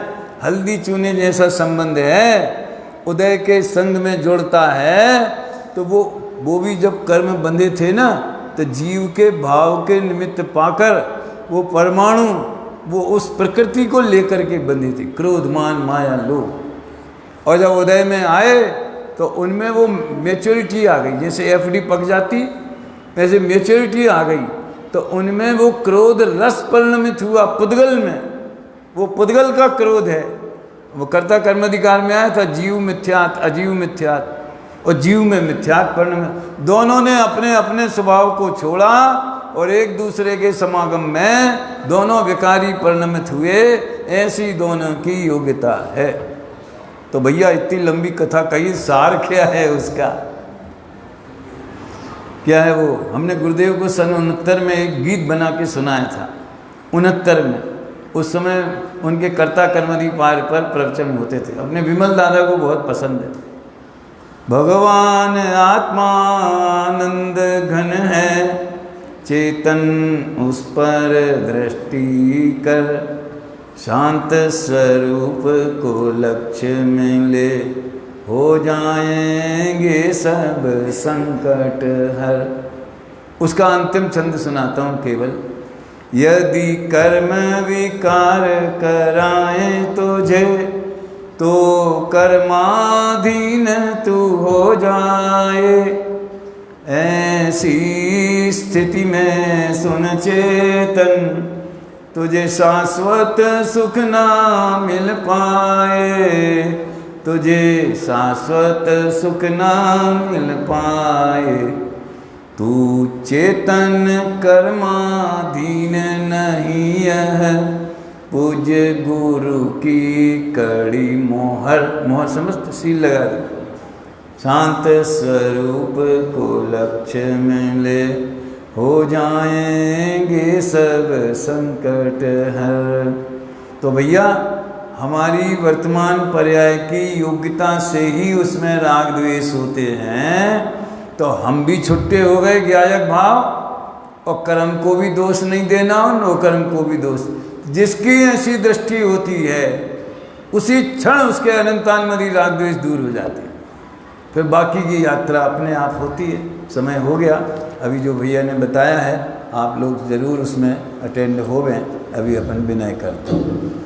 हल्दी चूने जैसा संबंध है, उदय के संग में जुड़ता है। तो वो भी जब कर्म बंधे थे ना, तो जीव के भाव के निमित्त पाकर वो परमाणु वो उस प्रकृति को लेकर के बंधे थे, क्रोध मान माया लोभ। और जब उदय में आए तो उनमें वो मैच्योरिटी आ गई, जैसे एफडी पक जाती वैसे मैच्योरिटी आ गई। तो उनमें वो क्रोध रस परिणमित हुआ पुद्गल में। वो पुद्गल का क्रोध है, वो कर्ता कर्माधिकार में आया था, जीव मिथ्यात अजीव मिथ्यात, और जीव में मिथ्यात परिणमित। दोनों ने अपने अपने स्वभाव को छोड़ा और एक दूसरे के समागम में दोनों विकारी परिणमित हुए। ऐसी दोनों की योग्यता है। तो भैया इतनी लंबी कथा कही, सार क्या है उसका? क्या है वो? हमने गुरुदेव को सन 69 में एक गीत बना के सुनाया था। 69 में, उस समय उनके कर्ता कर्माधिकार पर प्रवचन होते थे। अपने विमल दादा को बहुत पसंद है। भगवान आत्मानंद घन है, चेतन उस पर दृष्टि कर, शांत स्वरूप को लक्ष्य में ले, हो जाएंगे सब संकट हर। उसका अंतिम छंद सुनाता हूँ केवल। यदि कर्म विकार कराएं तुझे, तो कर्माधीन तू हो जाए। ऐसी स्थिति में सुन चेतन, तुझे शाश्वत सुख ना मिल पाए, तुझे शाश्वत सुख ना मिल पाए। तू चेतन कर्माधीन नहीं है, पूज्य गुरु की कड़ी मोहर। मोहर समझते? सील लगा दे। शांत स्वरूप को लक्ष्य में ले, हो जाएंगे सब संकट हर। तो भैया हमारी वर्तमान पर्याय की योग्यता से ही उसमें राग द्वेष होते हैं। तो हम भी छुट्टे हो गए ज्ञायक भाव, और कर्म को भी दोष नहीं देना और नो कर्म को भी दोष। जिसकी ऐसी दृष्टि होती है उसी क्षण उसके अनंतानमदी राग द्वेष दूर हो जाते हैं। फिर बाकी की यात्रा अपने आप होती है। समय हो गया, अभी जो भैया ने बताया है आप लोग ज़रूर उसमें अटेंड हो गए। अभी अपन विनय करते हैं।